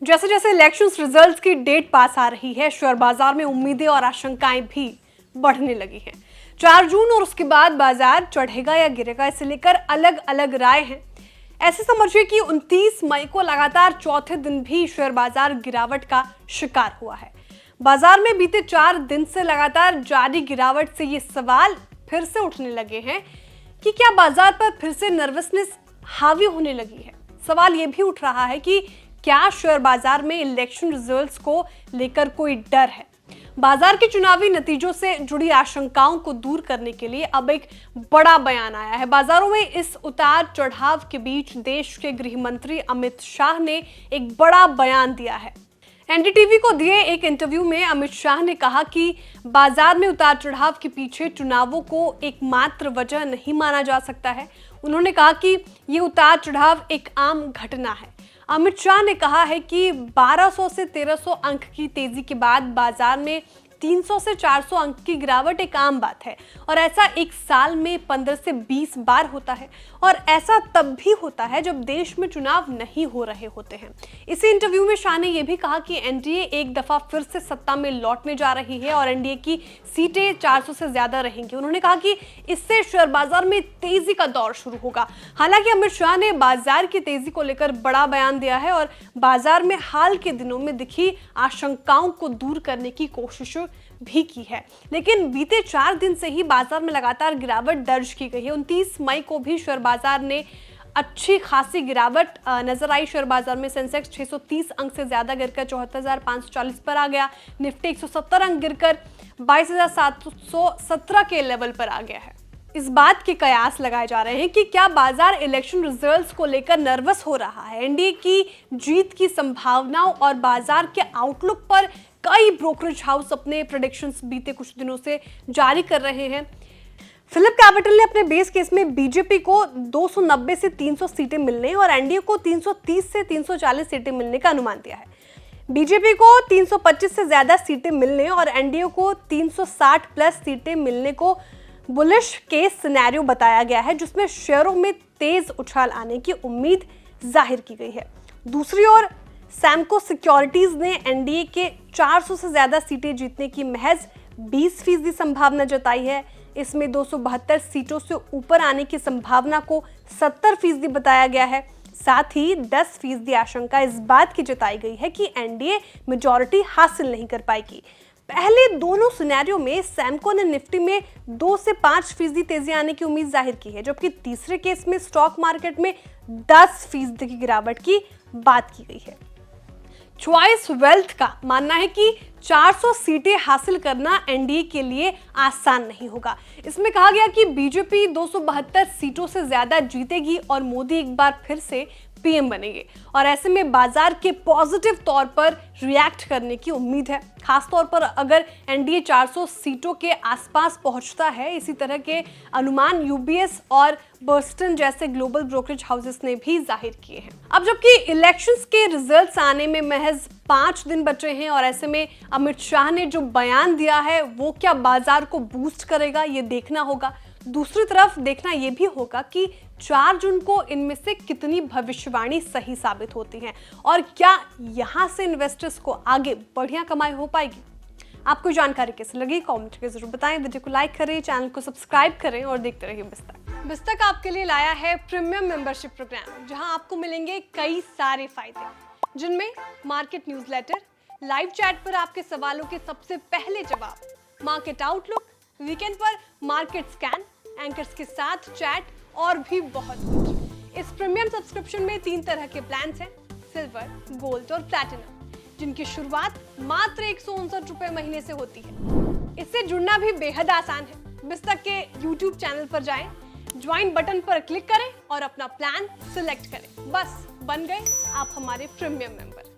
जैसे जैसे elections results की डेट पास आ रही है, शेयर बाजार में उम्मीदें और आशंकाएं भी बढ़ने लगी हैं। 4 जून और उसके बाद बाजार चढ़ेगा या गिरेगा, इसे लेकर अलग अलग राय हैं। ऐसे समझिए कि 29 मई को लगातार चौथे दिन भी शेयर बाजार गिरावट का शिकार हुआ है। बाजार में बीते 4 दिन से लगातार जारी गिरावट से ये सवाल फिर से उठने लगे हैं कि क्या बाजार पर फिर से नर्वसनेस हावी होने लगी है। सवाल ये भी उठ रहा है कि क्या शेयर बाजार में इलेक्शन रिजल्ट्स को लेकर कोई डर है। बाजार के चुनावी नतीजों से जुड़ी आशंकाओं को दूर करने के लिए अब एक बड़ा बयान आया है। बाजारों में इस उतार चढ़ाव के बीच देश के गृह मंत्री अमित शाह ने एक बड़ा बयान दिया है। एनडीटीवी को दिए एक इंटरव्यू में अमित शाह ने कहा कि बाजार में उतार चढ़ाव के पीछे चुनावों को एकमात्र वजह नहीं माना जा सकता है। उन्होंने कहा कि ये उतार चढ़ाव एक आम घटना है। अमित शाह ने कहा है कि 1200 से 1300 अंक की तेजी के बाद बाजार में 300 से 400 अंक की गिरावट एक आम बात है और ऐसा एक साल में 15 से 20 बार होता है और ऐसा तब भी होता है जब देश में चुनाव नहीं हो रहे होते हैं। इसी इंटरव्यू में शाह ने यह भी कहा कि एनडीए एक दफा फिर से सत्ता में लौटने जा रही है और एनडीए की सीटें 400 से ज्यादा रहेंगी। उन्होंने कहा कि इससे शेयर बाजार में तेजी का दौर शुरू होगा। हालांकि अमित शाह ने बाजार की तेजी को लेकर बड़ा बयान दिया है और बाजार में हाल के दिनों में दिखी आशंकाओं को दूर करने की कोशिश भी की है, लेकिन बीते 4 दिन से ही बाजार में लगातार गिरावट दर्ज की गई है। 29 मई को भी शेयर बाजार ने अच्छी खासी गिरावट नजर आई। शेयर बाजार में सेंसेक्स 630 अंक से ज्यादा गिरकर 74,540 पर आ गया। निफ्टी 170 अंक गिरकर 22,717 के लेवल पर आ गया है। इस बात के कयास लगाए जा रहे हैं कि क्या बाजार इलेक्शन रिजल्ट्स को लेकर नर्वस हो रहा है। एनडीए की जीत की संभावनाओं और बाजार के आउटलुक पर कई ब्रोकरेज हाउस अपने प्रेडिक्शंस बीते कुछ दिनों से जारी कर रहे हैं। फिलिप कैपिटल ने अपने बेस केस में बीजेपी को 290 से 300 सीटें मिलने और एनडीए को 330 से 340 सीटें मिलने का अनुमान दिया है। बीजेपी को 325 से ज्यादा सीटें मिलने और एनडीए को 360 प्लस सीटें मिलने को बुलिश केस सिनेरियो बताया गया है, जिसमें शेयरों में तेज उछाल आने की उम्मीद जाहिर की गई है। दूसरी ओर सैमको सिक्योरिटीज ने एनडीए के 400 से ज्यादा सीटें जीतने की महज 20% संभावना जताई है। इसमें 272 सीटों से ऊपर आने की संभावना को 70% बताया गया है। साथ ही 10% आशंका इस बात की जताई गई है कि एनडीए मेजॉरिटी हासिल नहीं कर पाएगी। पहले दोनों सिनेरियो में सैमको ने निफ्टी में 2 से 5% तेजी आने की उम्मीद जाहिर की है, जबकि तीसरे केस में स्टॉक मार्केट में 10% की गिरावट की बात की गई है। चॉइस वेल्थ का मानना है कि 400 सीटें हासिल करना एनडीए के लिए आसान नहीं होगा। इसमें कहा गया कि बीजेपी 272 सीटों से ज्यादा जीतेगी और मोदी एक बार फिर से पीएम बनेंगे और ऐसे में बाजार के पॉजिटिव तौर पर रिएक्ट करने की उम्मीद है। खासतौर पर अगर एनडीए 400 सीटों के आसपास पहुंचता है। इसी तरह के अनुमान यूबीएस और बर्स्टन जैसे ग्लोबल ब्रोकरेज हाउसेस ने भी जाहिर किए हैं। अब जबकि इलेक्शंस के रिजल्ट्स आने में महज 5 दिन बचे हैं और ऐसे में अमित शाह ने जो बयान दिया है वो क्या बाजार को बूस्ट करेगा, ये देखना होगा। दूसरी तरफ देखना यह भी होगा कि 4 जून को इनमें से कितनी भविष्यवाणी सही साबित होती हैं और क्या यहां से इन्वेस्टर्स को आगे बढ़िया कमाई हो पाएगी। आपको जानकारी कैसी लगी कमेंट करके जरूर बताएं। वीडियो को लाइक करें, चैनल को सब्सक्राइब करें और देखते रहिए बिस्तक। बिस्तक आपके लिए लाया है प्रीमियम मेंबरशिप प्रोग्राम, जहां आपको मिलेंगे कई सारे फायदे, जिनमें मार्केट न्यूज़लेटर, लाइव चैट पर आपके सवालों के सबसे पहले जवाब, मार्केट आउटलुक, वीकेंड पर मार्केट स्कैन, एंकर्स के साथ चैट और भी बहुत कुछ। इस प्रीमियम सब्सक्रिप्शन में 3 तरह के प्लान्स हैं, सिल्वर, गोल्ड और प्लैटिनम, जिनकी शुरुआत मात्र 159 रुपए महीने से होती है। इससे जुड़ना भी बेहद आसान है। बिस्तक के YouTube चैनल पर जाएं, ज्वाइन बटन पर क्लिक करें और अपना प्लान सिलेक्ट करें। बस बन गए आप हमारे प्रीमियम मेंबर।